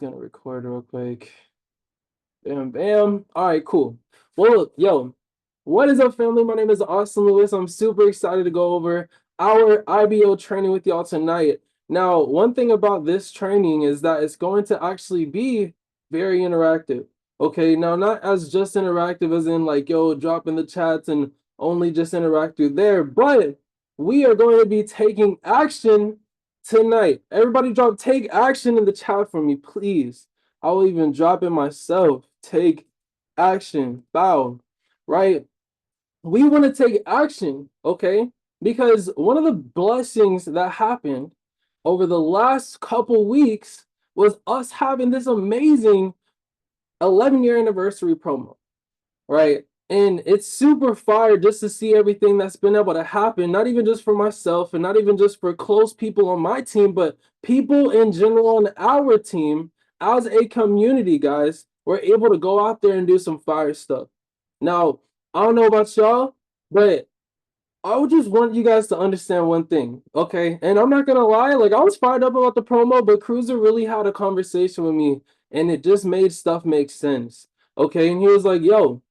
gonna record real quick. Bam, bam. All right, cool. Well, look, yo, what is up, family? My name is Austin Lewis. I'm super excited to go over our IBO training with y'all tonight. Now, one thing about this training is that it's going to actually be very interactive. Okay, now not as just interactive as in like, yo, drop in the chats and only just interact through there, but we are going to be taking action tonight. Everybody drop take action in the chat for me, please. I will even drop it myself. Take action. Bow. Right? We want to take action, okay? Because one of the blessings that happened over the last couple weeks was us having this amazing 11-year anniversary promo, right? And it's super fire just to see everything that's been able to happen, not even just for myself and not even just for close people on my team, but people in general on our team as a community, guys. We're able to go out there and do some fire stuff. Now, I don't know about y'all, but I would just want you guys to understand one thing, okay? And I'm not gonna lie, like I was fired up about the promo, but Cruiser really had a conversation with me and it just made stuff make sense. Okay, and he was like, yo,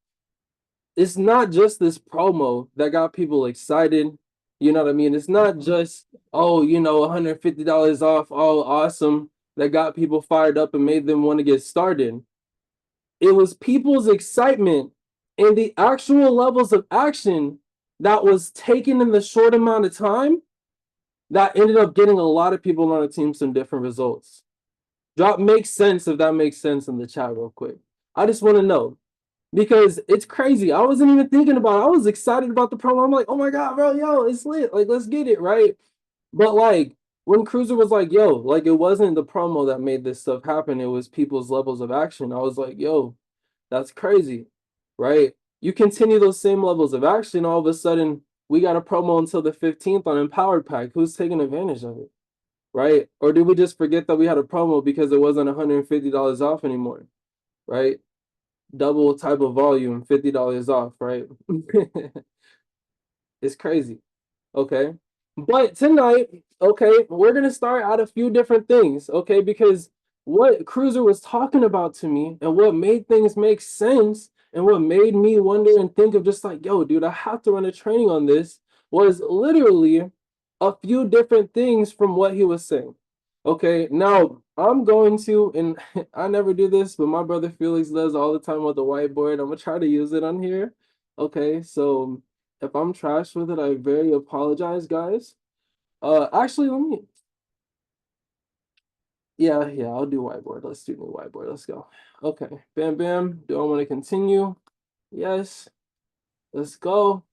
it's not just this promo that got people excited. You know what I mean? It's not just, oh, $150 off, oh, awesome, that got people fired up and made them want to get started. It was people's excitement and the actual levels of action that was taken in the short amount of time that ended up getting a lot of people on the team some different results. Drop makes sense if that makes sense in the chat real quick. I just want to know because it's crazy. I wasn't even thinking about it. I was excited about the promo. I'm like, oh my God, bro, yo, it's lit. Like, let's get it, right? But like when Cruiser was like, yo, like it wasn't the promo that made this stuff happen. It was people's levels of action. I was like, yo, that's crazy, right? You continue those same levels of action, all of a sudden we got a promo until the 15th on Empowered Pack. Who's taking advantage of it, right? Or did we just forget that we had a promo because it wasn't $150 off anymore, right? Double type of volume, $50 off, right? It's crazy. Okay. But tonight, okay, we're gonna start out a few different things, okay, because what Cruiser was talking about to me and what made things make sense and what made me wonder and think of just like, yo, dude, I have to run a training on this was literally a few different things from what he was saying. Okay, now I'm going to, and I never do this, but my brother Felix does all the time with the whiteboard. I'm gonna try to use it on here. Okay, so if I'm trash with it, I very apologize, guys. Actually, let me. Yeah, I'll do whiteboard. Let's do new whiteboard. Let's go. Okay, bam, bam. Do I want to continue? Yes. Let's go.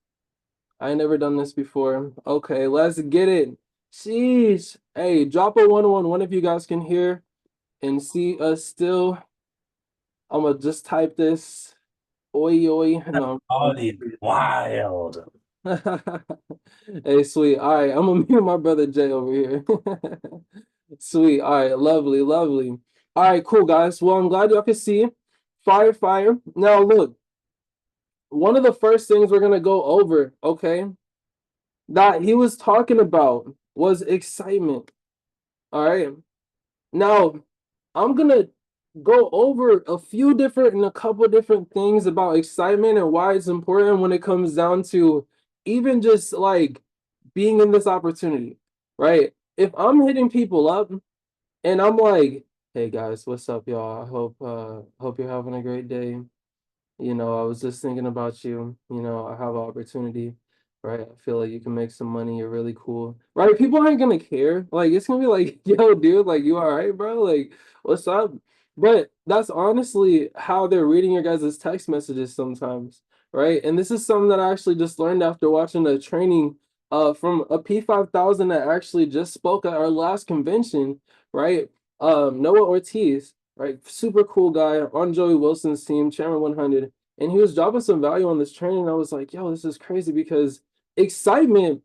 I ain't never done this before. Okay, let's get it. Sheesh. Hey, drop a 111 if you guys can hear and see us still. I'm gonna just type this. Oi, oi. No. Party wild. Hey, sweet. All right, I'm gonna mute my brother Jay over here. Sweet. All right, lovely, lovely. All right, cool, guys. Well, I'm glad y'all can see. Fire, fire. Now, look, one of the first things we're gonna go over, okay, that he was talking about was excitement. All right. Now, I'm gonna go over a few different and a couple different things about excitement and why it's important when it comes down to even just like being in this opportunity, right? If I'm hitting people up and I'm like, "Hey guys, what's up, y'all? I hope you're having a great day. I was just thinking about you. I have an opportunity, right? I feel like you can make some money. You're really cool, right? People aren't gonna care. Like, it's gonna be like, yo, dude, like, you all right, bro? Like, what's up? But that's honestly how they're reading your guys' text messages sometimes, right? And this is something that I actually just learned after watching a training from a P5000 that actually just spoke at our last convention, right? Noah Ortiz, right? Super cool guy on Joey Wilson's team, Chairman 100. And he was dropping some value on this training. I was like, yo, this is crazy because excitement,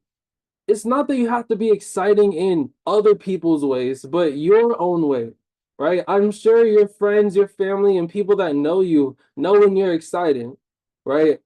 it's not that you have to be exciting in other people's ways, but your own way, right? I'm sure your friends, your family, and people that know you know when you're excited, right?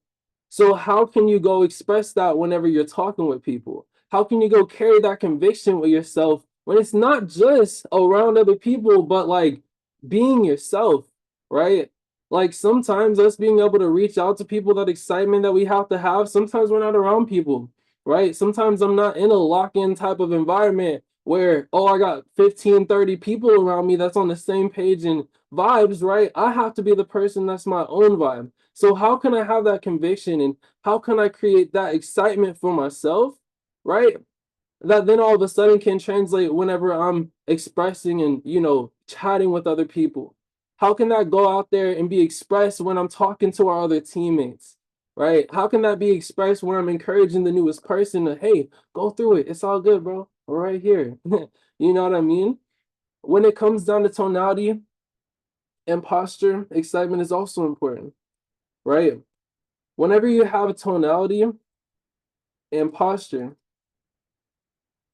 So how can you go express that whenever you're talking with people? How can you go carry that conviction with yourself when it's not just around other people, but like being yourself, right? Like sometimes us being able to reach out to people, that excitement that we have, sometimes we're not around people, right? Sometimes I'm not in a lock-in type of environment where, oh, I got 15, 30 people around me that's on the same page and vibes, right? I have to be the person that's my own vibe. So how can I have that conviction and how can I create that excitement for myself, right? That then all of a sudden can translate whenever I'm expressing and, chatting with other people. How can that go out there and be expressed when I'm talking to our other teammates, right? How can that be expressed when I'm encouraging the newest person to, hey, go through it. It's all good, bro. We're right here. You know what I mean? When it comes down to tonality and posture, excitement is also important, right? Whenever you have a tonality and posture,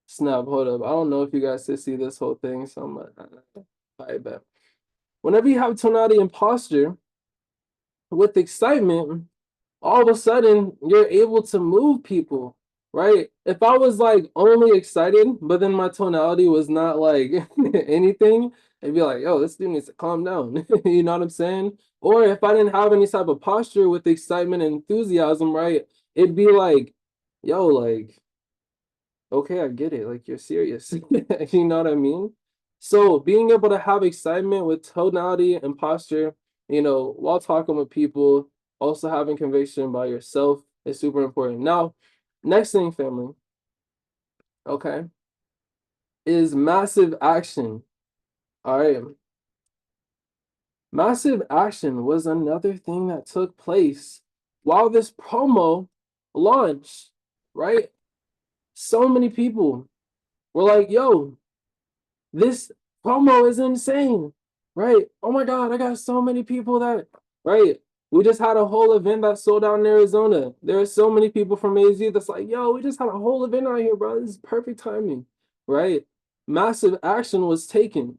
snap, hold up. I don't know if you guys can see this whole thing, so I'm I bet. Whenever you have tonality and posture with excitement, all of a sudden you're able to move people, right? If I was like only excited, but then my tonality was not like anything, it'd be like, yo, this dude needs to calm down. You know what I'm saying? Or if I didn't have any type of posture with excitement and enthusiasm, right? It'd be like, yo, like, okay, I get it. Like you're serious. You know what I mean? So being able to have excitement with tonality and posture, while talking with people, also having conviction by yourself is super important. Now, next thing, family, okay, is massive action. All right. Massive action was another thing that took place while this promo launched, right? So many people were like, yo, this promo is insane, right? Oh my God, I got so many people that, right? We just had a whole event that sold out in Arizona. There are so many people from AZ that's like, yo, we just had a whole event out here, bro. This is perfect timing, right? Massive action was taken.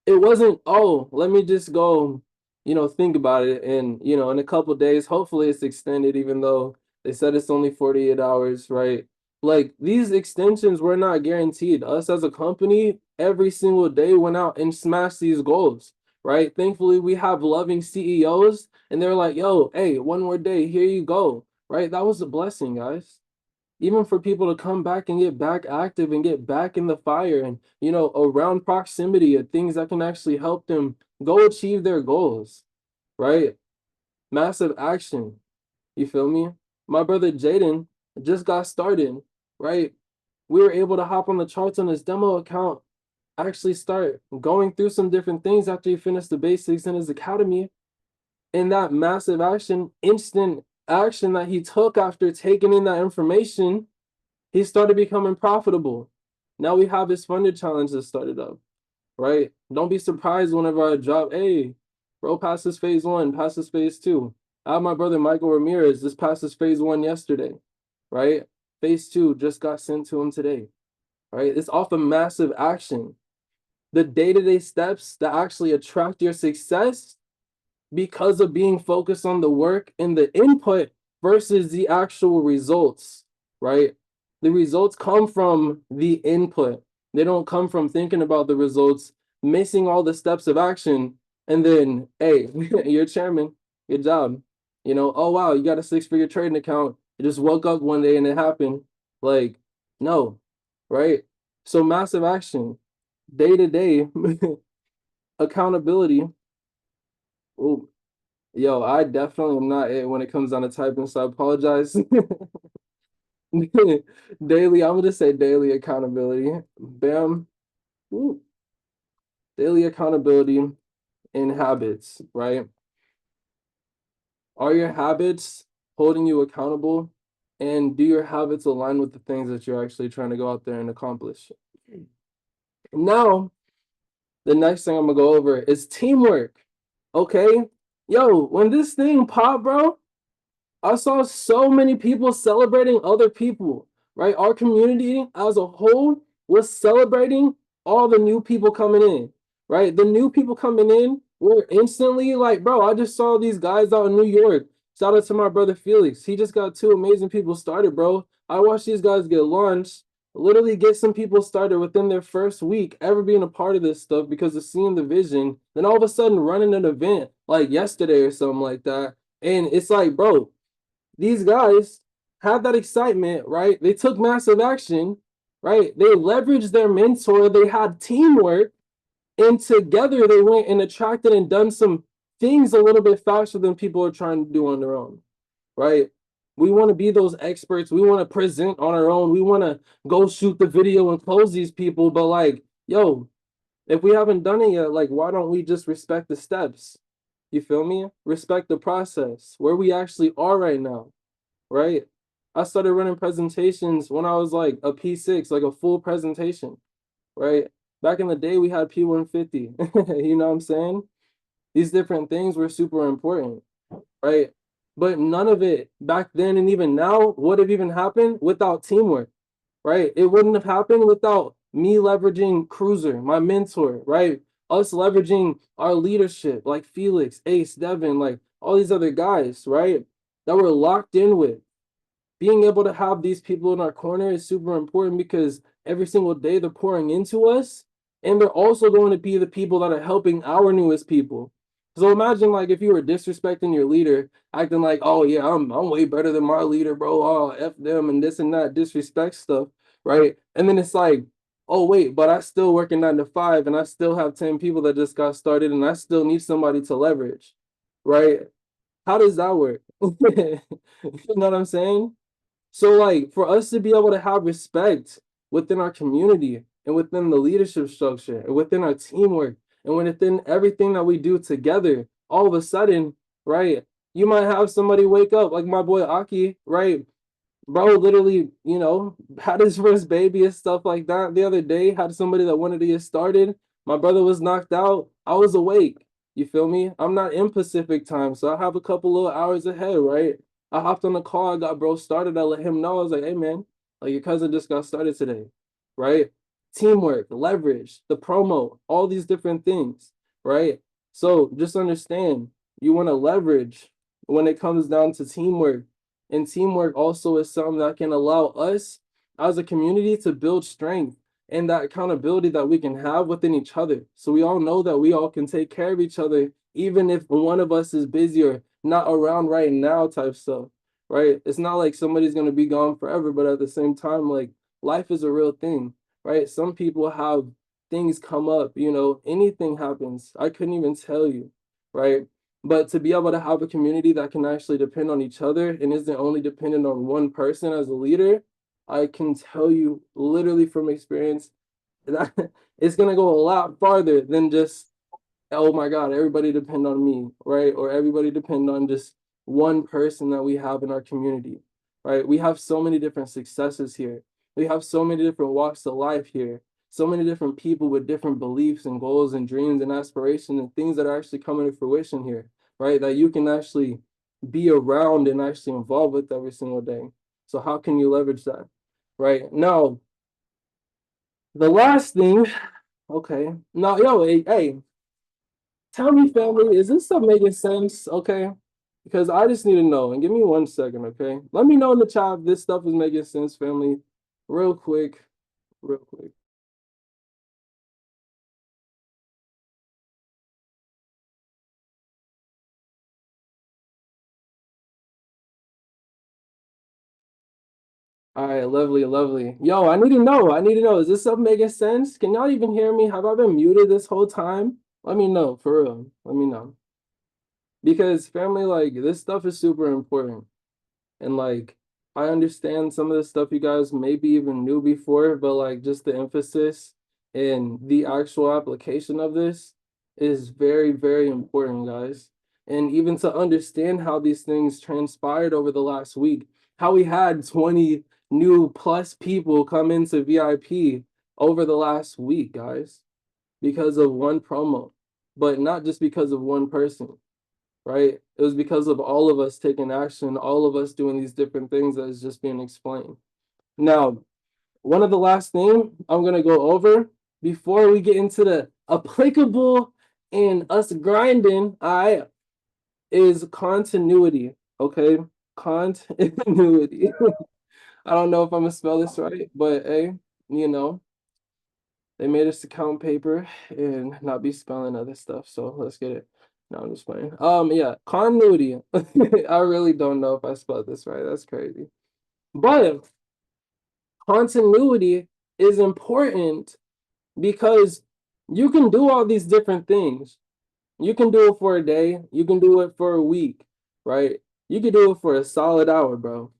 It wasn't, oh, let me just go, think about it. And, in a couple days, hopefully it's extended, even though they said it's only 48 hours, right? Like these extensions were not guaranteed. Us as a company, every single day went out and smashed these goals, right? Thankfully, we have loving CEOs and they're like, yo, hey, one more day, here you go, right? That was a blessing, guys, even for people to come back and get back active and get back in the fire and around proximity of things that can actually help them go achieve their goals, right? Massive action, you feel me? My brother Jaden just got started, right? We were able to hop on the charts on his demo account, actually start going through some different things after he finished the basics in his academy. And that massive action, instant action that he took after taking in that information, he started becoming profitable. Now we have his funded challenge that started up, right? Don't be surprised whenever I drop, hey, bro, passes phase one, passes phase two. I have my brother Michael Ramirez just passes phase one yesterday, right? Phase two just got sent to him today, right? It's off of massive action. The day-to-day steps that actually attract your success because of being focused on the work and the input versus the actual results, right? The results come from the input. They don't come from thinking about the results, missing all the steps of action, and then, hey, you're chairman, good job. Oh wow, you got a six-figure trading account. You just woke up one day and it happened. Like, no, right? So massive action, day to day accountability. Oh, yo, I definitely am not it when it comes down to typing, so I apologize. Daily, I'm gonna say daily accountability. Bam. Ooh. Daily accountability in habits, right? Are your habits holding you accountable? And do your habits align with the things that you're actually trying to go out there and accomplish? Now, the next thing I'm gonna go over is teamwork. Okay. Yo, when this thing popped, bro, I saw so many people celebrating other people, right? Our community as a whole was celebrating all the new people coming in, right? The new people coming in were instantly like, bro, I just saw these guys out in New York. Shout out to my brother Felix. He just got two amazing people started, bro. I watched these guys get launched. literally get some people started within their first week ever being a part of this stuff because of seeing the vision, then all of a sudden running an event like yesterday or something like that. And it's like, bro, these guys had that excitement, right? They took massive action, right? They leveraged their mentor, they had teamwork, and together they went and attracted and done some things a little bit faster than people are trying to do on their own, right? We want to be those experts. We want to present on our own. We want to go shoot the video and close these people. But like, yo, if we haven't done it yet, like, why don't we just respect the steps? You feel me? Respect the process, where we actually are right now, right? I started running presentations when I was like a P6, like a full presentation, right? Back in the day, we had P150. You know what I'm saying? These different things were super important, right? But none of it back then and even now would have even happened without teamwork, right? It wouldn't have happened without me leveraging Cruiser, my mentor, right? Us leveraging our leadership, like Felix, Ace, Devin, like all these other guys, right? That we're locked in with. Being able to have these people in our corner is super important because every single day they're pouring into us, and they're also going to be the people that are helping our newest people. So imagine like if you were disrespecting your leader, acting like, oh yeah, I'm way better than my leader, bro. Oh, F them and this and that, disrespect stuff, right? And then it's like, oh wait, but I still work in 9 to 5 and I still have 10 people that just got started and I still need somebody to leverage, right? How does that work? You know what I'm saying? So, like, for us to be able to have respect within our community and within the leadership structure and within our teamwork and within everything that we do together, all of a sudden, right, you might have somebody wake up, like my boy Aki, right? Bro literally, had his first baby and stuff like that the other day, had somebody that wanted to get started. My brother was knocked out. I was awake. You feel me? I'm not in Pacific time, so I have a couple little hours ahead, right? I hopped on the call, I got bro started. I let him know. I was like, hey man, like your cousin just got started today, right? Teamwork, leverage, the promo, all these different things, right? So just understand you want to leverage when it comes down to teamwork, and teamwork also is something that can allow us as a community to build strength and that accountability that we can have within each other. So we all know that we all can take care of each other, even if one of us is busy or not around right now, type stuff, right? It's not like somebody's going to be gone forever, but at the same time, like life is a real thing, right? Some people have things come up, anything happens. I couldn't even tell you, right? But to be able to have a community that can actually depend on each other and isn't only dependent on one person as a leader, I can tell you literally from experience that it's going to go a lot farther than just, oh my God, everybody depend on me, right? Or everybody depend on just one person that we have in our community, right? We have so many different successes here. We have so many different walks of life here. So many different people with different beliefs and goals and dreams and aspirations and things that are actually coming to fruition here, right? That you can actually be around and actually involved with every single day. So how can you leverage that? Right now, the last thing, okay. Now, yo, hey, tell me, family, is this stuff making sense? Okay. Because I just need to know. And give me 1 second, okay? Let me know in the chat if this stuff is making sense, family. Real quick. Real quick. All right, lovely, lovely. Yo, I need to know. I need to know. Is this stuff making sense? Can y'all even hear me? Have I been muted this whole time? Let me know, for real. Let me know. Because family, like, this stuff is super important. And like, I understand some of the stuff you guys maybe even knew before, but like just the emphasis and the actual application of this is very, very important, guys. And even to understand how these things transpired over the last week, how we had 20 new plus people come into VIP over the last week, guys, because of one promo, but not just because of one person, right? It was because of all of us taking action, all of us doing these different things that is just being explained. Now, one of the last thing I'm gonna go over before we get into the applicable and us grinding, I is continuity. Okay, continuity. I don't know if I'm gonna spell this right, but hey, you know, they made us to count paper and not be spelling other stuff. So let's get it. No, I'm just playing. Yeah, continuity. I really don't know if I spelled this right. That's crazy. But continuity is important because you can do all these different things. You can do it for a day, you can do it for a week, right? You can do it for a solid hour, bro.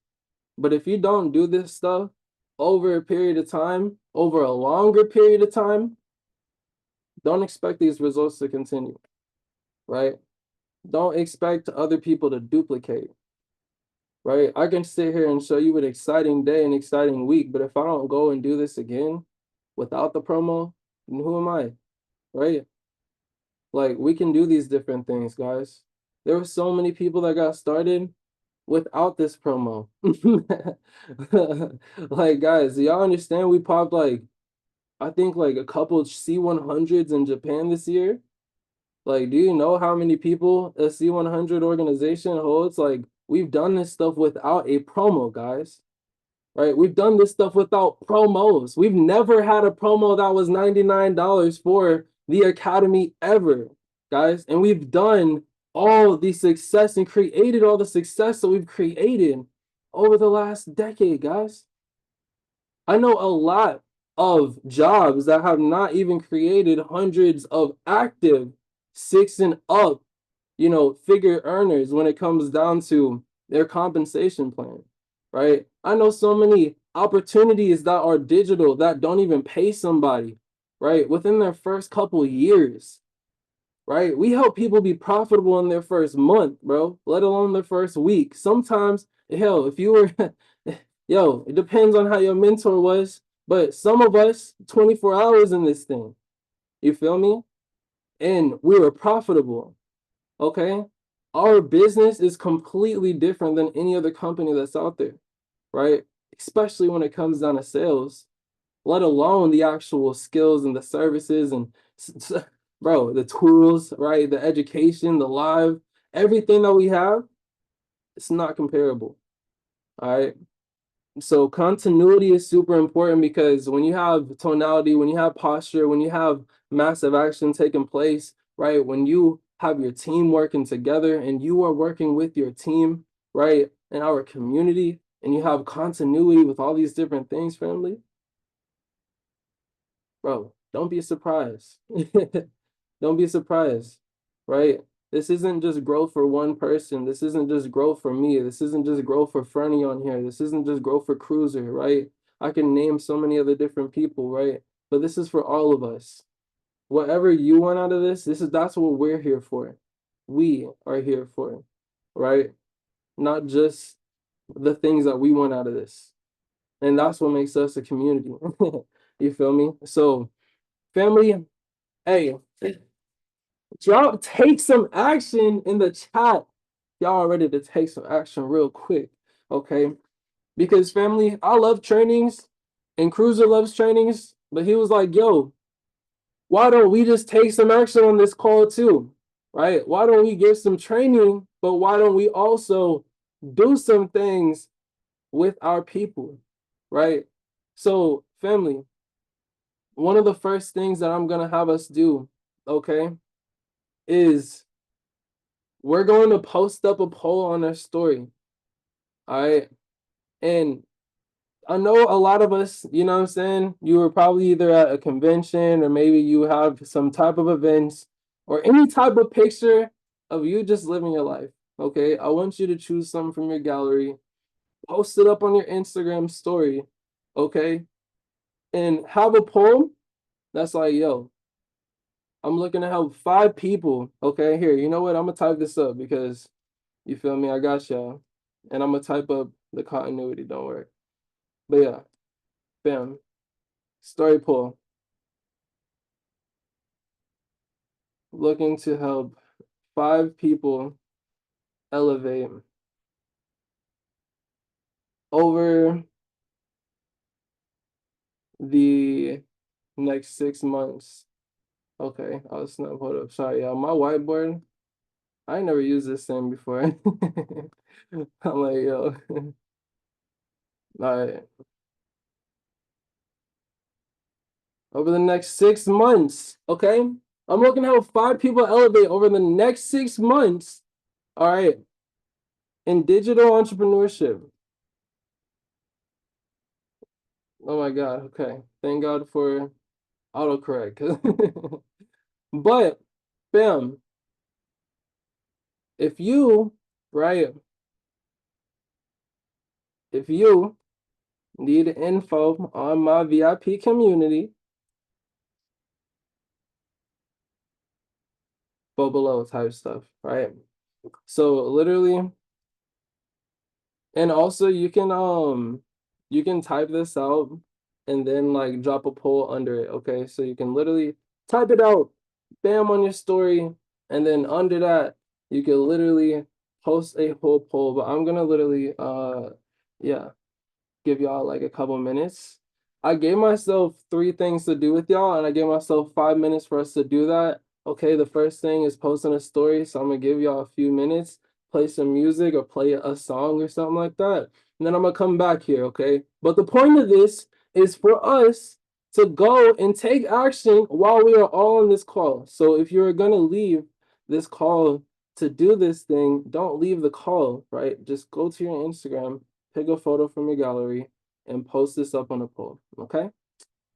But if you don't do this stuff over a period of time, over a longer period of time, don't expect these results to continue, right? Don't expect other people to duplicate, right? I can sit here and show you an exciting day and exciting week, but if I don't go and do this again without the promo, then who am I, right? Like we can do these different things, guys. There were so many people that got started without this promo. Like, guys, do y'all understand we popped like I think like a couple C100s in Japan this year? Like, do you know how many people a C100 organization holds? Like, we've done this stuff without a promo, guys. Right? We've done this stuff without promos. We've never had a promo that was $99 for the academy ever, guys. And we've done all the success and created all the success that we've created over the last decade, guys. I know a lot of jobs that have not even created hundreds of active six and up, figure earners when it comes down to their compensation plan, right? I know so many opportunities that are digital that don't even pay somebody, right? Within their first couple years, right? We help people be profitable in their first month, bro, let alone their first week. Sometimes, hell, if you were, yo, it depends on how your mentor was, but some of us, 24 hours in this thing, you feel me? And we were profitable, okay? Our business is completely different than any other company that's out there, right? Especially when it comes down to sales, let alone the actual skills and the services and bro, the tools, right? The education, the live, everything that we have, it's not comparable. All right. So continuity is super important because when you have tonality, when you have posture, when you have massive action taking place, right? When you have your team working together and you are working with your team, right? In our community, and you have continuity with all these different things, family, bro, don't be surprised. Don't be surprised, right? This isn't just growth for one person. This isn't just growth for me. This isn't just growth for Fernie on here. This isn't just growth for Cruiser, right? I can name so many other different people, right? But this is for all of us. Whatever you want out of this, that's what we're here for. We are here for, right? Not just the things that we want out of this. And that's what makes us a community. You feel me? So, family, hey, y'all take some action in the chat. Y'all are ready to take some action real quick, okay? Because family, I love trainings and Cruiser loves trainings, but he was like, yo, why don't we just take some action on this call too, right? Why don't we give some training, but why don't we also do some things with our people, right? So family, one of the first things that I'm gonna have us do, okay, is we're going to post up a poll on our story. All right. And I know a lot of us, you know what I'm saying? You were probably either at a convention or maybe you have some type of events or any type of picture of you just living your life. Okay. I want you to choose something from your gallery, post it up on your Instagram story. Okay. And have a poll that's like, yo, I'm looking to help 5 people. Okay. Here, you know what? I'm going to type this up because you feel me? I got y'all. And I'm gonna type up the continuity, don't worry. But yeah, bam. Story poll. Looking to help 5 people elevate over the next 6 months. Okay, I'll snap hold up. Sorry, y'all. My whiteboard, I ain't never used this thing before. I'm like, yo. All right. Over the next 6 months, okay? I'm looking to help 5 people elevate over the next 6 months. All right. In digital entrepreneurship. Oh my God. Okay. Thank God for autocorrect. But, bam, if you, right, if you need info on my VIP community, go below type stuff, right? So literally, and also you can type this out and then like drop a poll under it, okay? So you can literally type it out, bam, on your story, and then under that you can literally post a whole poll. But I'm gonna literally yeah, give y'all like a couple minutes. I gave myself 3 things to do with y'all, and I gave myself 5 minutes for us to do that. Okay, the first thing is posting a story, so I'm gonna give y'all a few minutes, play some music or play a song or something like that. And then I'm gonna come back here, okay? But the point of this is for us to go and take action while we are all on this call. So if you're gonna leave this call to do this thing, don't leave the call, right? Just go to your Instagram, pick a photo from your gallery, and post this up on a poll, okay?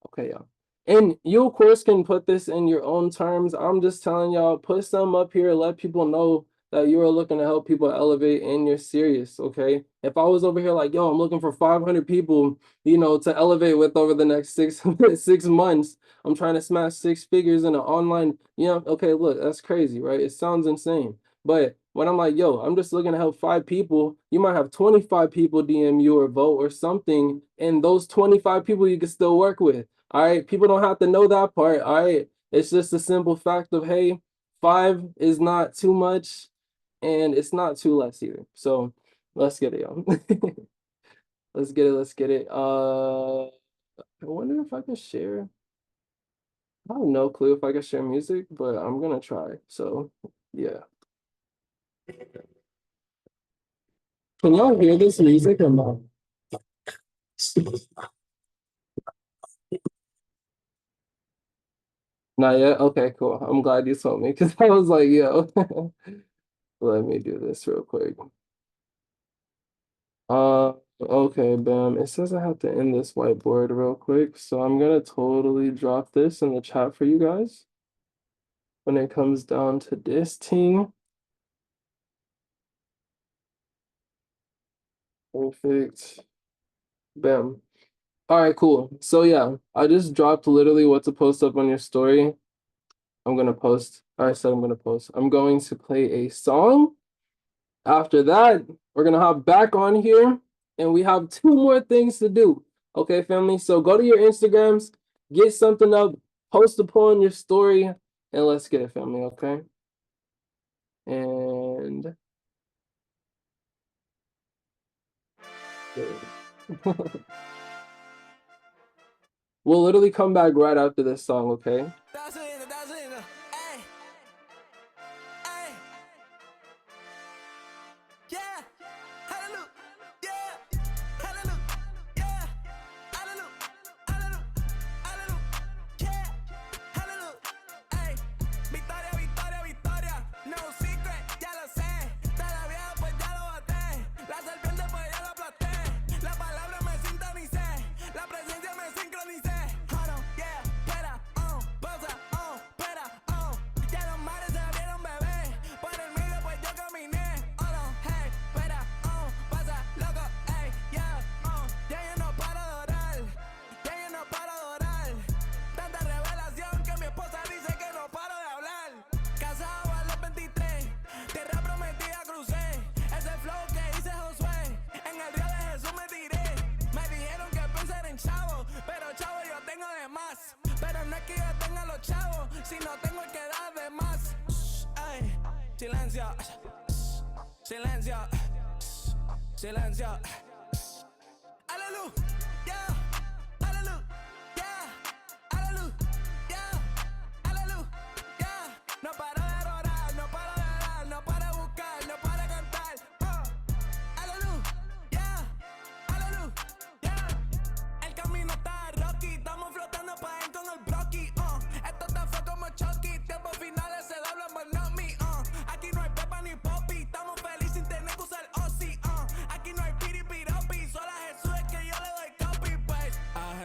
Okay, y'all. And you, of course, can put this in your own terms. I'm just telling y'all, put some up here, let people know that you are looking to help people elevate and you're serious, okay? If I was over here like, yo, I'm looking for 500 people, to elevate with over the next 6 months, I'm trying to smash 6 figures in an online, okay, look, that's crazy, right? It sounds insane. But when I'm like, yo, I'm just looking to help 5 people, you might have 25 people DM you or vote or something, and those 25 people you can still work with. All right, people don't have to know that part. All right, it's just a simple fact of, hey, 5 is not too much and it's not too less either. So let's get it, y'all. Let's get it, let's get it. I wonder if I can share. I have no clue if I can share music, but I'm gonna try. So yeah. Can y'all hear this music or not? Not yet? Okay, cool. I'm glad you told me because I was like, yo, let me do this real quick. Okay, bam. It says I have to end this whiteboard real quick, so I'm gonna totally drop this in the chat for you guys when it comes down to this team. Perfect. Bam. All right, cool. So yeah, I just dropped literally what to post up on your story. I'm gonna post. I said I'm gonna post. I'm going to play a song. After that, we're gonna hop back on here and we have 2 more things to do. Okay, family. So go to your Instagrams, get something up, post a poll in your story, and let's get it, family. Okay. And we'll literally come back right after this song, okay? Silencio, silencio, silencio. Aleluya, aleluya, aleluya, aleluya. No paro de orar, no paro de orar, no paro de buscar, no paro de cantar. Aleluya, aleluya,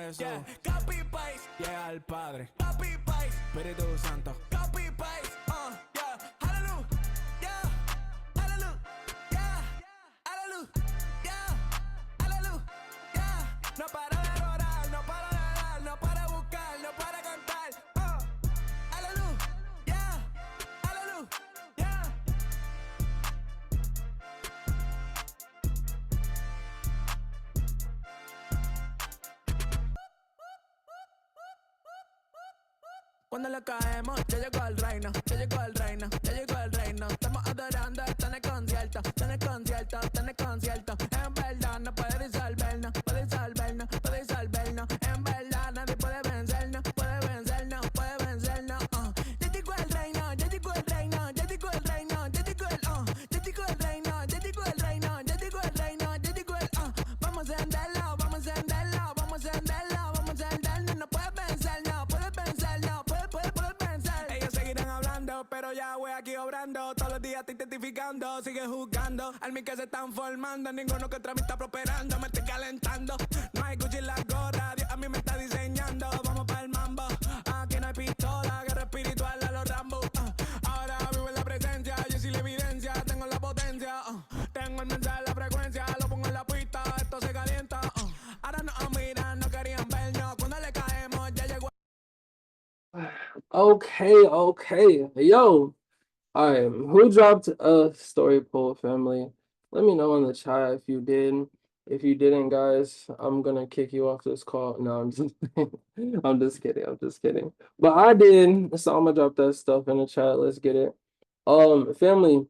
eso. Yeah. Copy paste, llega el Padre. Copy paste, Espíritu Santo. Copy paste, yeah. Hallelujah, yeah. Hallelujah, yeah. Hallelujah, yeah. Hallelujah, yeah. No para de orar, no para de dar, no para de buscar, no para de cantar. Hallelujah, yeah. Hallelujah, yeah. Cuando le caemos, ya llegó el reino, ya llegó el reino, ya llegó el reino. Estamos adorando, está en el concierto, está en el concierto, está en el concierto. En verdad no puede disolvernos, puede disolvernos, puede disolvernos. En verdad nadie puede vencernos, puede vencernos, puede vencernos. Ya llegó el reino, ya llegó el reino, ya llegó el reino, ya llegó el ya llegó el reino, ya llegó el reino, ya llegó el reino, ya llegó el Vamos a encenderlo, vamos a encenderlo, vamos a encenderlo, vamos a encenderlo. No puedes vencernos, puedes vencernos, puedes vencer. Ellos seguirán hablando, pero ya voy aquí obrando. Todos los días estoy identificando, sigue juzgando. Al mí que se están formando, ninguno que otra mí está prosperando. Me estoy calentando, no hay Gucci en la gorra, Dios a mí me está diseñando. Vamos para el mambo, aquí no hay pistola, guerra espiritual a los Rambo. Ahora vivo en la presencia, yo soy la evidencia, tengo la potencia. Tengo el mensaje, la frecuencia, lo pongo en la pista, esto se calienta. Ahora nos miran, no querían vernos, cuando le caemos ya llegó. Okay. Yo, all right. Who dropped a story poll, family? Let me know in the chat if you did. If you didn't, guys, I'm gonna kick you off this call. No, I'm just I'm just kidding. I'm just kidding. But I did, so I'm gonna drop that stuff in the chat. Let's get it. Family,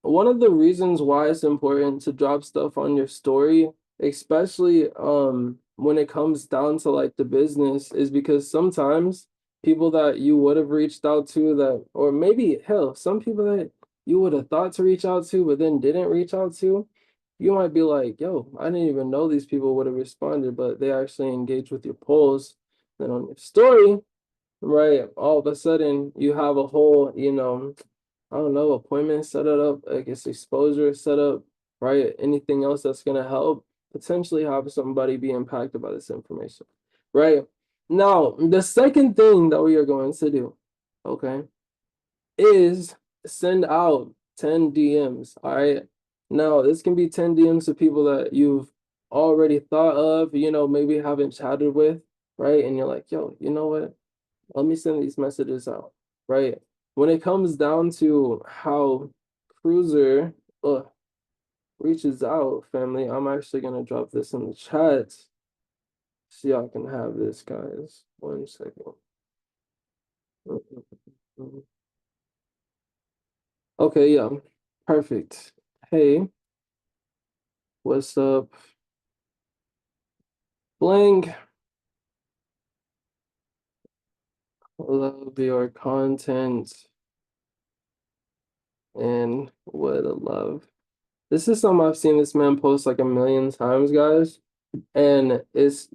one of the reasons why it's important to drop stuff on your story, especially when it comes down to like the business, is because sometimes people that you would have reached out to that, or maybe hell, some people that you would have thought to reach out to but then didn't reach out to, you might be like, yo, I didn't even know these people would have responded, but they actually engaged with your polls. Then on your story, right, all of a sudden you have a whole, I don't know, appointment set it up, I guess exposure set up, right? Anything else that's gonna help potentially have somebody be impacted by this information, right? Now, the second thing that we are going to do, okay, is send out 10 DMs, all right? Now, this can be 10 DMs to people that you've already thought of, maybe haven't chatted with, right? And you're like, yo, you know what? Let me send these messages out, right? When it comes down to how Cruiser reaches out, family, I'm actually gonna drop this in the chat so y'all can have this, guys. 1 second. Okay, yeah, perfect. Hey, what's up? Blank. Love your content and what a love. This is something I've seen this man post like a million times, guys, and it's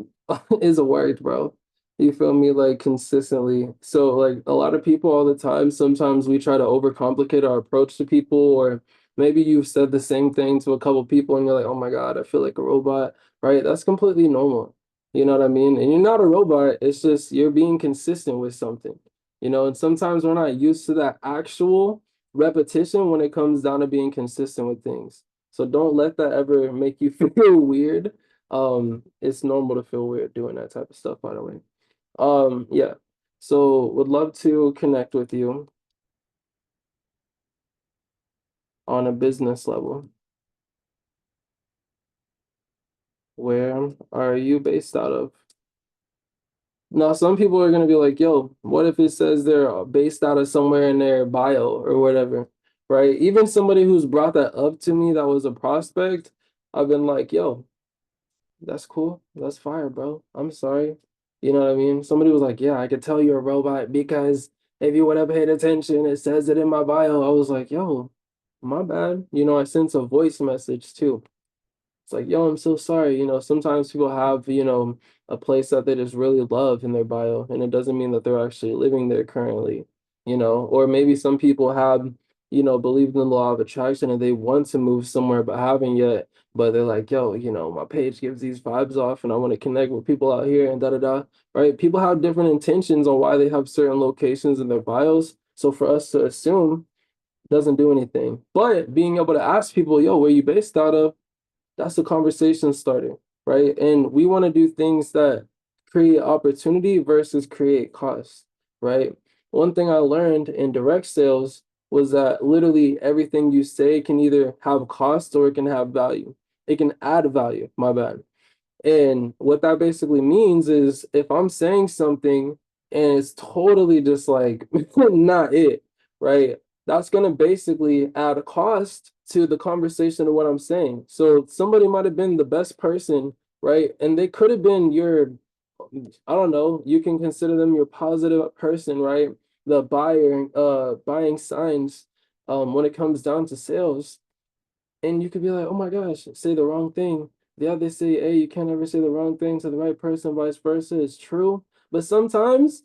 is a word, bro. You feel me? Like consistently. So like a lot of people all the time, sometimes we try to overcomplicate our approach to people, or maybe you've said the same thing to a couple people and you're like, oh my God, I feel like a robot, right? That's completely normal. You know what I mean? And you're not a robot, it's just you're being consistent with something, and sometimes we're not used to that actual repetition when it comes down to being consistent with things. So don't let that ever make you feel weird. It's normal to feel weird doing that type of stuff, by the way. Yeah. So would love to connect with you on a business level. Where are you based out of? Now, some people are gonna be like, yo, what if it says they're based out of somewhere in their bio or whatever, right? Even somebody who's brought that up to me that was a prospect, I've been like, yo, that's cool. That's fire, bro. I'm sorry. You know what I mean? Somebody was like, yeah, I could tell you're a robot because if you would have paid attention, it says it in my bio. I was like, yo, my bad. I sent a voice message too. It's like, yo, I'm so sorry. Sometimes people have, a place that they just really love in their bio, and it doesn't mean that they're actually living there currently, or maybe some people have believed in the law of attraction and they want to move somewhere but haven't yet. But they're like, yo, my page gives these vibes off and I want to connect with people out here and da da da. Right? People have different intentions on why they have certain locations in their bios. So for us to assume doesn't do anything. But being able to ask people, yo, where you based out of? That's the conversation starter, right? And we want to do things that create opportunity versus create cost, right? One thing I learned in direct sales was that literally everything you say can either have cost or it can have value. It can add value, my bad. And what that basically means is if I'm saying something and it's totally just like not it, right? That's going to basically add a cost to the conversation of what I'm saying. So somebody might have been the best person, right? And they could have been your, I don't know, you can consider them your positive person, right? The buying signs when it comes down to sales. And you could be like, oh my gosh, say the wrong thing. Yeah, they say, hey, you can't ever say the wrong thing to the right person, vice versa. It's true. But sometimes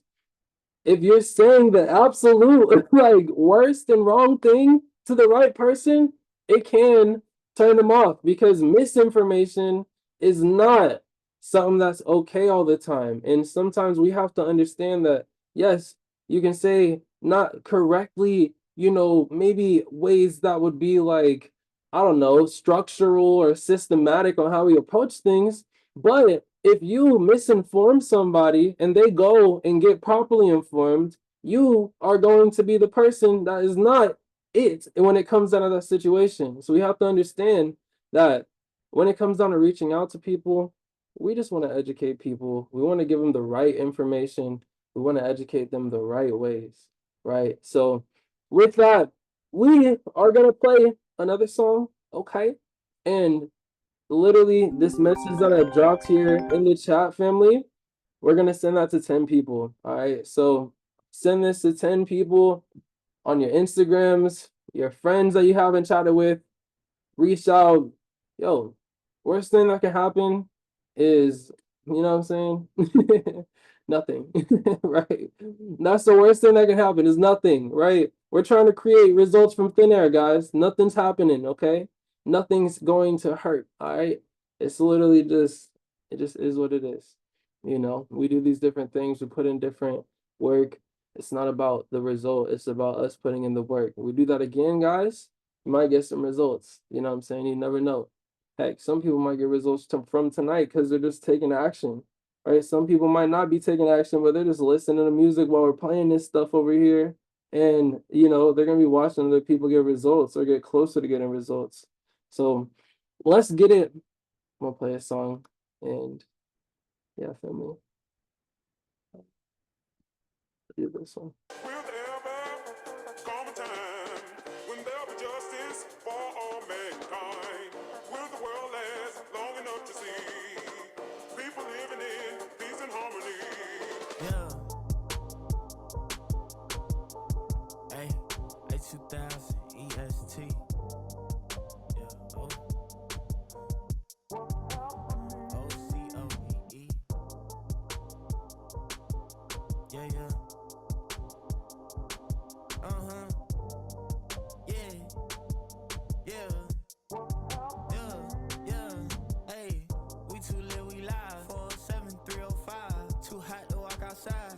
if you're saying the absolute like worst and wrong thing to the right person, it can turn them off because misinformation is not something that's okay all the time. And sometimes we have to understand that, yes, you can say not correctly, maybe ways that would be like, I don't know, structural or systematic on how we approach things. But if you misinform somebody and they go and get properly informed, you are going to be the person that is not it when it comes down to that situation. So we have to understand that when it comes down to reaching out to people, we just want to educate people. We want to give them the right information. We want to educate them the right ways, right? So with that, we are going to play another song, okay? And literally this message that I dropped here in the chat, family, we're gonna send that to 10 people. All right. So send this to 10 people on your Instagrams, your friends that you haven't chatted with, reach out. Yo, worst thing that can happen is, you know what I'm saying? Nothing, right? That's the worst thing that can happen is nothing, right? We're trying to create results from thin air, guys. Nothing's happening, okay? Nothing's going to hurt, all right? It's literally it just is what it is. We do these different things, we put in different work. It's not about the result, it's about us putting in the work. We do that again, guys, you might get some results. You know what I'm saying? You never know. Heck, some people might get results from tonight because they're just taking action, right? Some people might not be taking action, but they're just listening to music while we're playing this stuff over here. And, they're going to be watching other people get results or get closer to getting results. So let's get it. I'm going to play a song and yeah, family. Do this one. Will there ever come a time when there'll be justice for all mankind? Will the world last long enough to see people living in peace and harmony? Yeah. Hey, A2000 EST. Yeah. OCOEE. Yeah, yeah.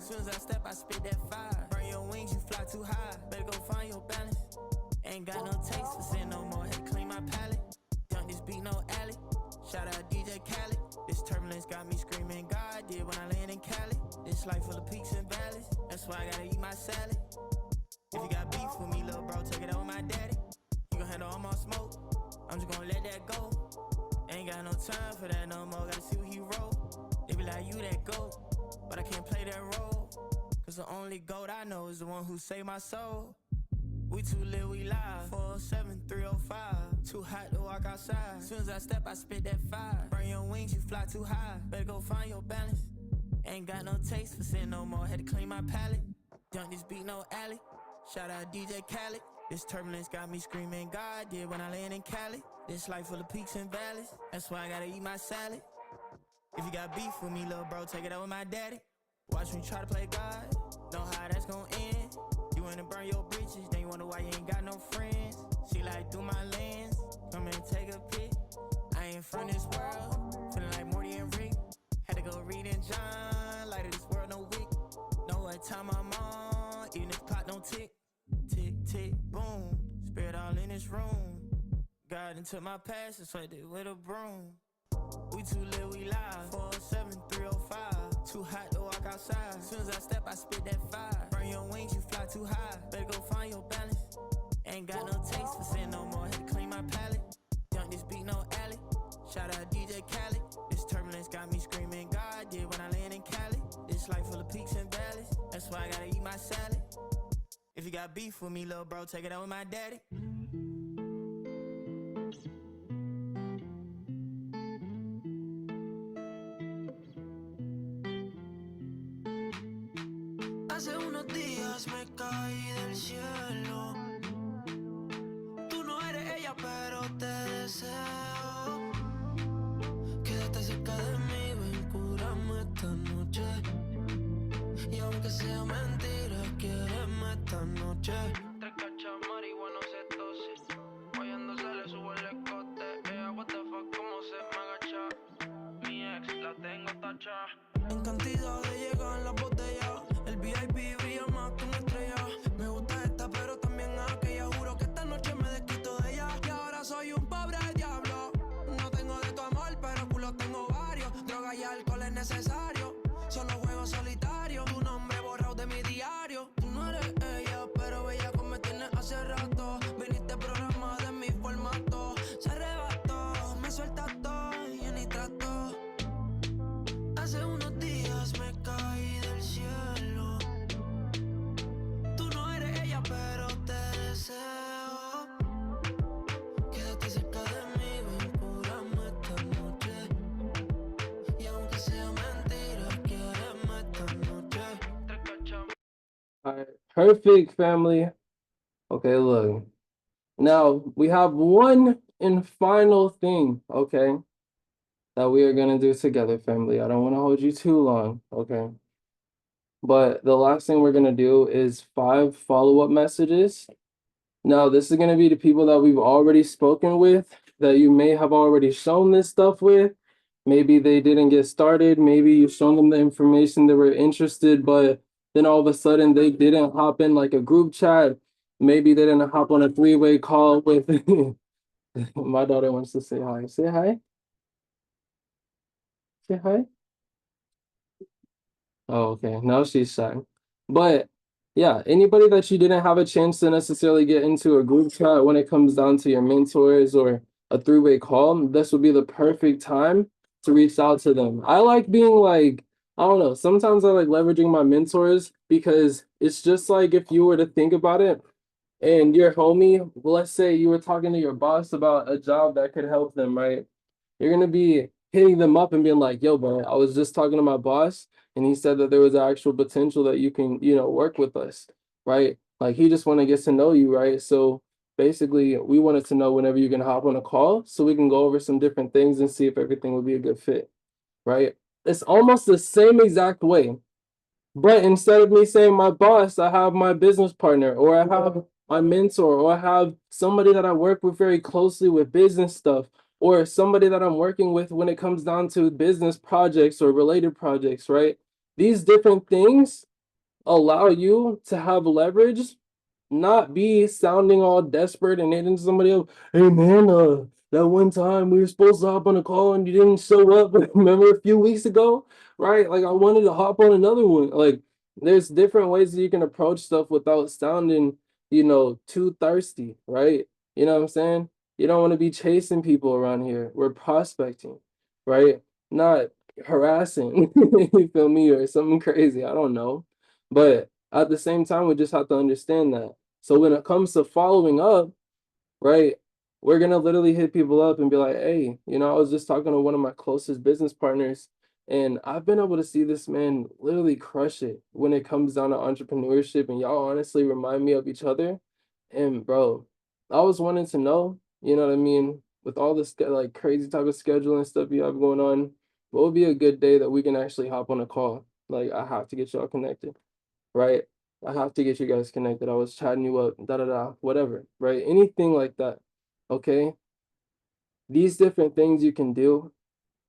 Soon as I step, I spit that fire. Burn your wings, you fly too high. Better go find your balance. Ain't got no taste for sin no more. Had to clean my palate. Dunk this beat, no alley. Shout out DJ Khaled. This turbulence got me screaming God did when I land in Cali. This life full of peaks and valleys. That's why I gotta eat my salad. If you got beef with me, little bro, take it over my daddy. You gon' handle all my smoke. I'm just gonna let that go. Ain't got no time for that no more. Gotta see what he wrote. They be like, you that goat. But I can't play that role, cause the only goat I know is the one who saved my soul. We too lit, we live, 407, 305. Too hot to walk outside. Soon as I step, I spit that fire. Burn your wings, you fly too high. Better go find your balance. Ain't got no taste for sin no more. Had to clean my palate. Dunk this beat, no alley. Shout out DJ Khaled. This turbulence got me screaming God did when I land in Cali. This life full of peaks and valleys. That's why I gotta eat my salad. If you got beef with me, little bro, take it out with my daddy. Watch me try to play God, know how that's gonna end. You wanna burn your bridges, then you wanna wonder why you ain't got no friends. She like through my lens. Come and take a pic. I ain't from this world. Feeling like Morty and Rick. Had to go read in John. Light of this world, no wick. Know what time I'm on. Even if clock don't tick. Tick, tick, boom. Spirit all in this room. God into my past and swept it with a broom. We too lit, we live. 407, 305. Too hot to walk outside. Soon as I step, I spit that fire. Burn your wings, you fly too high. Better go find your balance. Ain't got no taste for sin no more. Had to clean my palate. Dunk this beat, no alley. Shout out DJ Khaled. This turbulence got me screaming God did when I land in Cali. This life full of peaks and valleys. That's why I gotta eat my salad. If you got beef with me, little bro, take it out with my daddy. Hace unos días me caí del cielo. Tú no eres ella, pero te deseo. Quédate cerca de mí, ven, cúrame esta noche. Y aunque sea mentira, quiéreme esta noche. 3 cachas marihuana se tose. Guayando se le sube el escote. Ella, what the fuck, cómo se me agacha. Mi ex la tengo tacha. En cantidad de llegan las botellas. El VIP brilla más que una estrella. Me gusta esta, pero también aquella. Juro que esta noche me desquito de ella. Y ahora soy un pobre diablo. No tengo de tu amor, pero culo tengo varios. Droga y alcohol es necesario. Solo juego solitario. Tu nombre borrado de mi diario. Tú no eres ella, pero bella como me tienes hace rato. Viniste programada de mi formato. Se arrebató, me suelta todo y yo ni trato. Hace unos días me caí del cielo. Tú no eres ella, pero te deseo. Quédate cerca de mí, ven, cúrame esta noche. Y aunque sea mentira, quiéreme esta noche. 3 cachas. All right, perfect, family. Okay, look. Now we have one and final thing, okay, that we are gonna do together, family. I don't want to hold you too long, okay? But the last thing we're gonna do is 5 follow-up messages. Now, this is gonna be the people that we've already spoken with, that you may have already shown this stuff with. Maybe they didn't get started. Maybe you've shown them the information, they were interested, but then all of a sudden they didn't hop in like a group chat. Maybe they didn't hop on a 3-way call with my daughter wants to say hi. Say hi. Say hi. Oh, okay. Now she's shy. But yeah, anybody that you didn't have a chance to necessarily get into a group chat when it comes down to your mentors or a 3-way call, this would be the perfect time to reach out to them. I like being like, I don't know, sometimes I like leveraging my mentors because it's just like if you were to think about it and your homie, let's say you were talking to your boss about a job that could help them, right? You're gonna be hitting them up and being like, yo, bro, I was just talking to my boss and he said that there was actual potential that you can, work with us, right? Like he just want to get to know you, right? So basically we wanted to know whenever you're gonna hop on a call so we can go over some different things and see if everything would be a good fit, right? It's almost the same exact way. But instead of me saying my boss, I have my business partner, or I have my mentor, or I have somebody that I work with very closely with business stuff, or somebody that I'm working with when it comes down to business projects or related projects, right? These different things allow you to have leverage, not be sounding all desperate and hitting somebody else. Hey man, that one time we were supposed to hop on a call and you didn't show up. Remember a few weeks ago, right? Like I wanted to hop on another one. Like there's different ways that you can approach stuff without sounding, too thirsty, right? You know what I'm saying? You don't want to be chasing people around here. We're prospecting, right? Not harassing, you feel me, or something crazy. I don't know. But at the same time, we just have to understand that. So when it comes to following up, right, we're gonna literally hit people up and be like, hey, I was just talking to one of my closest business partners, and I've been able to see this man literally crush it when it comes down to entrepreneurship, and y'all honestly remind me of each other. And bro, I was wanting to know, you know what I mean, with all this like crazy type of scheduling stuff you have going on, what would be a good day that we can actually hop on a call? Like I have to get y'all connected, right? I have to get you guys connected. I was chatting you up, da da da, whatever, right? Anything like that. Okay. These different things you can do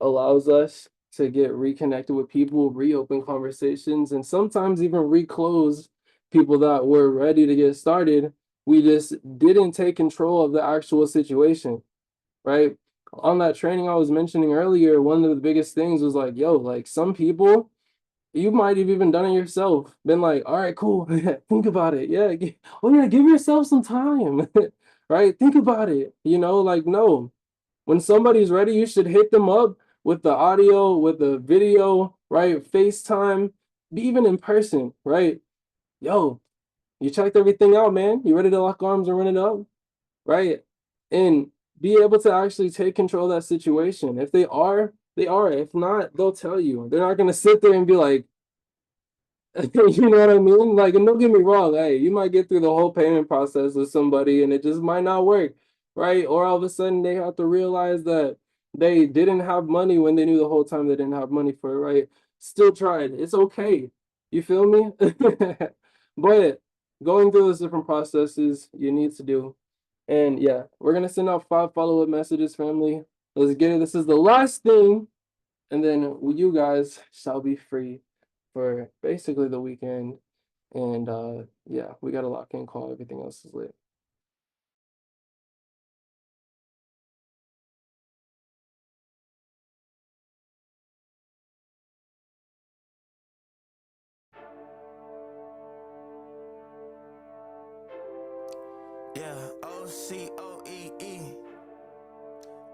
allows us to get reconnected with people, reopen conversations, and sometimes even reclose people that were ready to get started. We just didn't take control of the actual situation, right? On that training I was mentioning earlier, one of the biggest things was like, yo, like some people, you might have even done it yourself, been like, all right, cool, think about it. Yeah, oh yeah, give yourself some time, right? Think about it, like, no. When somebody's ready, you should hit them up with the audio, with the video, right? FaceTime, be even in person, right? Yo, you checked everything out, man. You ready to lock arms and run it up, right? And be able to actually take control of that situation. If they are, they are. If not, they'll tell you. They're not gonna sit there and be like, you know what I mean? Like, and don't get me wrong, hey, you might get through the whole payment process with somebody and it just might not work, right? Or all of a sudden they have to realize that they didn't have money when they knew the whole time they didn't have money for it, right? Still tried. It's okay. You feel me? But going through those different processes you need to do. And yeah, we're gonna send out 5 follow-up messages, family. Let's get it. This is the last thing, and then you guys shall be free for basically the weekend. And yeah, we got a lock in call. Everything else is lit. Yeah, OCOEE,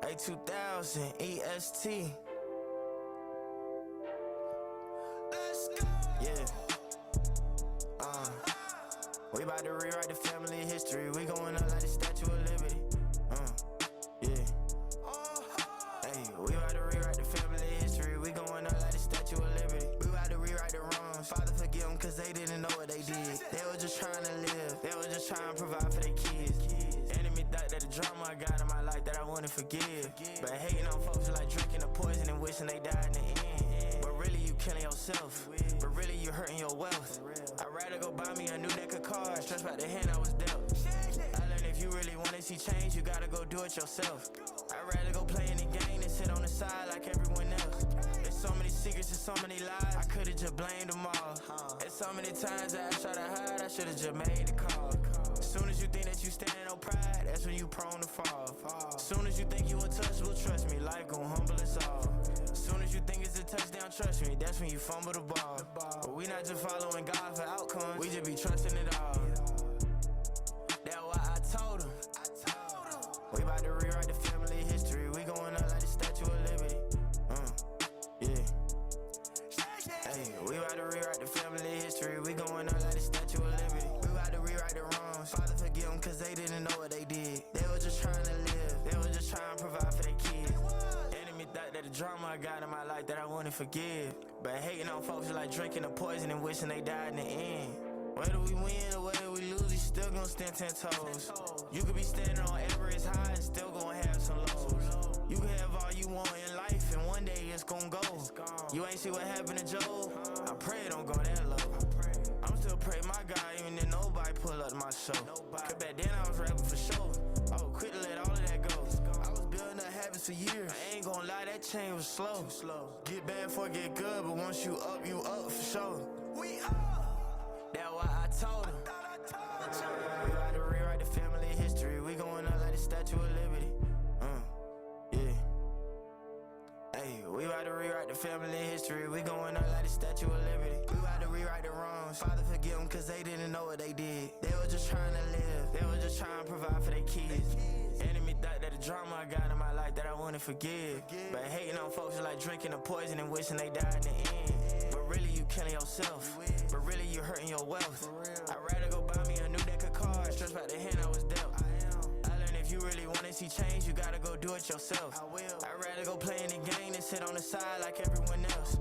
A2000 EST. Let's go. Yeah. We about to rewrite the family history. We going up like the Statue of Liberty. Yeah. Hey, we about to rewrite the family history. We going up like the Statue of Liberty. We about to rewrite the wrongs. Father, forgive them, cause they didn't know what they did. They were just trying to live. They were just trying to provide for their kids. Enemy thought that the drama I got in my life that I wouldn't forgive. But hating on folks like drinking the poison and wishing they died in the end. But really you killing yourself. But really you hurting your wealth. I'd rather go buy me a new deck of cards. Stressed about the hand I was dealt. I learned if you really want to see change, you gotta go do it yourself. I'd rather go play in the game than sit on the side like everyone else. There's so many secrets and so many lies, I could've just blamed them all. And so many times I tried to hide, I should've just made the call. As soon as you think that you standing on pride, that's when you prone to fall. As soon as you think you untouchable, trust me, life gon' humble us all. As soon as you think it's a touchdown, trust me, that's when you fumble the ball. But we not just following God for outcomes, we just be trusting it all. That's why I told him. We about to rewrite the family history. We going up like the Statue of Liberty. Yeah. Hey, we about to rewrite the family history. We going up like the Statue of Liberty. We about to rewrite the wrongs. Father, forgive them, cause they didn't know what they did. They were just trying to live. They were just trying to provide for their kids. Enemy thought that the drama I got in my life that I wouldn't forgive. But hating on folks like drinking the poison and wishing they died in the end. Whether we win or whether we lose, we still gon' stand 10 toes. You could be standing on Everest high and still gon' have some lows. You can have all you want in life and one day it's gon' go. You ain't see what happened to Job? I pray it don't go that low. I'm still praying my God even if nobody pull up my show. Cause back then I was rapping for sure. I was quick to let all of that go. I was building up habits for years. I ain't gon' lie, that change was slow. Get bad before get good, but once you up for sure. We up. That's why I told him. We about to rewrite the family history. We going up like the Statue of Liberty. Yeah. Hey, we about to rewrite the family history. We going up like the Statue of Liberty. We about to rewrite the wrongs. Father, forgive them, cause they didn't know what they did. They were just trying to live. They were just trying to provide for their kids. Enemy thought that the drama I got in my life that I wouldn't forgive. But hating on folks like drinking the poison and wishing they died in the end. But really you killing yourself. But really you hurting your wealth. I'd rather go buy me a new deck of cards. Stressed about the hand I was dealt. I learned if you really want to see change, you gotta go do it yourself. I'd rather go play in the game than sit on the side like everyone else.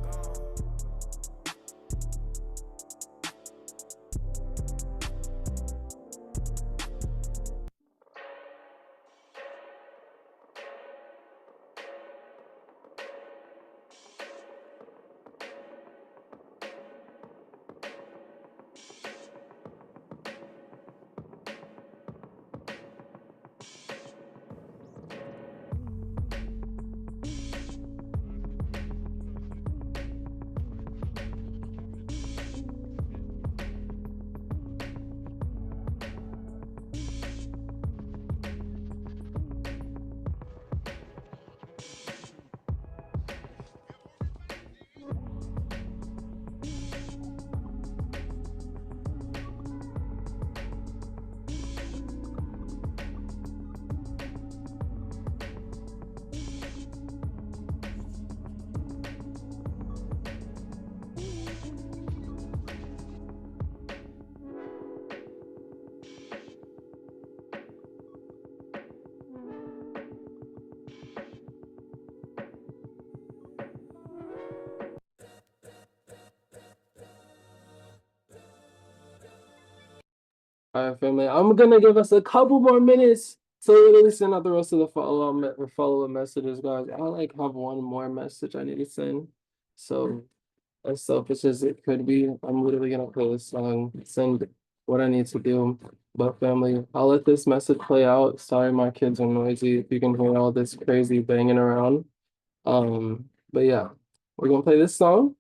All right, family. I'm gonna give us a couple more minutes to literally send out the rest of the follow-up messages, guys. I like have one more message I need to send. So as selfish as it could be, I'm literally gonna play this song, send what I need to do. But family, I'll let this message play out. Sorry, my kids are noisy. If you can hear all this crazy banging around. But yeah, we're gonna play this song,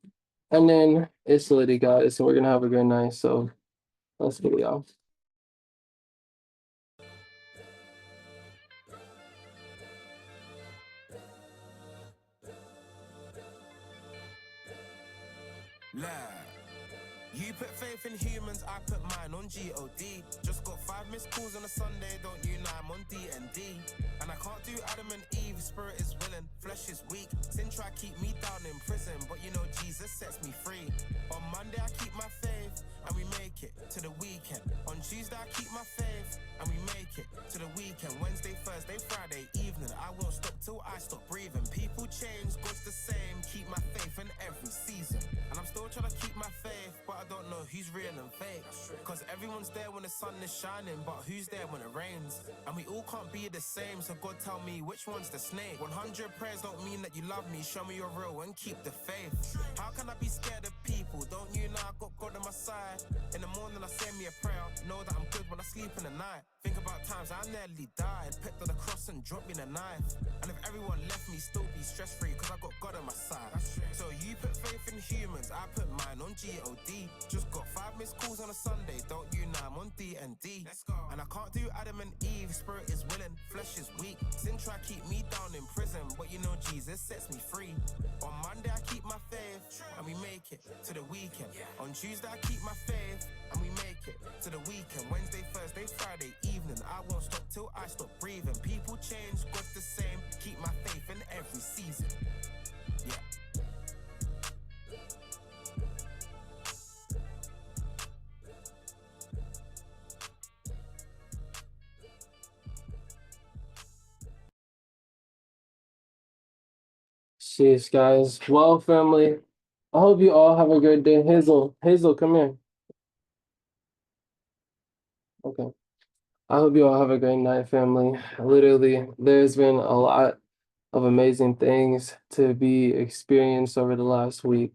and then it's Liddy, guys. So we're gonna have a good night. So let's get it, y'all. You put faith in humans, I put mine on G-O-D. Just got 5 missed calls on a Sunday, don't you know I'm on D&D. And I can't do Adam and Eve, spirit is willing, flesh is weak. Sin try keep me down in prison, but you know Jesus sets me free. On Monday I keep my faith, and we make it to the weekend. On Tuesday I keep my faith, and we make it to the weekend. Wednesday, Thursday, Friday evening, I won't stop till I stop breathing. People change, God's the same, keep my faith in every season. And I'm still trying to keep my faith, but I don't know who's real and fake. Cause everyone's there when the sun is shining, but who's there when it rains? And we all can't be the same, so God tell me which one's the snake. 100 prayers don't mean that you love me, show me you're real and keep the faith. How can I be scared of people? Don't you know I got God on my side? In the morning I say me a prayer, know that I'm good when I sleep in the night. Think about times I nearly died, picked on the cross and dropped me the knife. And if everyone left me, still be stress free, cause I got God on my side. So you put faith in humans, I put mine on G-O-D. Just got 5 missed calls on a Sunday, don't you know I'm on D&D. And I can't do Adam and Eve, spirit is willing, flesh is weak. Sin try keep me down in prison, but you know Jesus sets me free. On Monday I keep my faith, and we make it to the weekend. On Tuesday I keep my faith, and we make it to the weekend. Wednesday, Thursday, Friday evening, I won't stop till I stop breathing. People change, God's the same, keep my faith in every season. Yeah. Jeez, guys. Well, family, I hope you all have a great day. Hazel, come here. Okay. I hope you all have a great night, family. Literally, there's been a lot of amazing things to be experienced over the last week.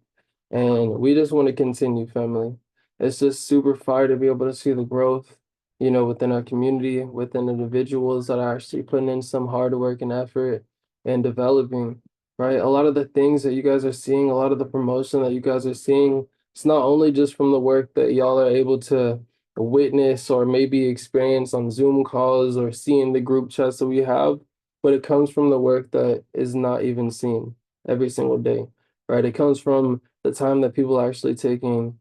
And we just want to continue, family. It's just super fire to be able to see the growth, within our community, within individuals that are actually putting in some hard work and effort and developing, right? A lot of the things that you guys are seeing, a lot of the promotion that you guys are seeing, it's not only just from the work that y'all are able to witness or maybe experience on Zoom calls or seeing the group chats that we have, but it comes from the work that is not even seen every single day, right? It comes from the time that people are actually taking,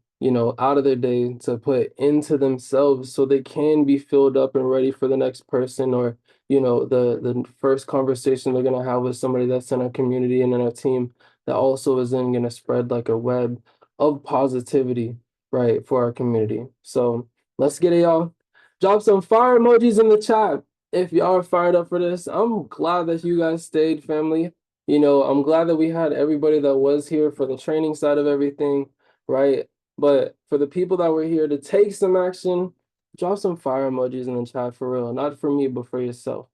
out of their day to put into themselves so they can be filled up and ready for the next person or, the first conversation they're going to have with somebody that's in our community and in our team that also is then going to spread like a web of positivity, right, for our community. So let's get it, y'all. Drop some fire emojis in the chat if y'all are fired up for this. I'm glad that you guys stayed, family. I'm glad that we had everybody that was here for the training side of everything, right? But for the people that were here to take some action, drop some fire emojis in the chat for real. Not for me, but for yourself.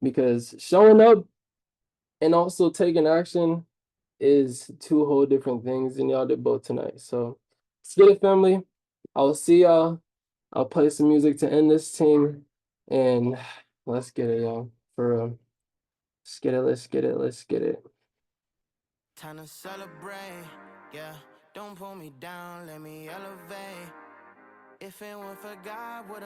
Because showing up and also taking action is two whole different things, and y'all did both tonight. So let's get it, family. I'll see y'all. I'll play some music to end this team, and let's get it, y'all. For real. Let's get it, let's get it, let's get it. Time to celebrate, yeah. Don't pull me down, let me elevate. If it weren't for God, would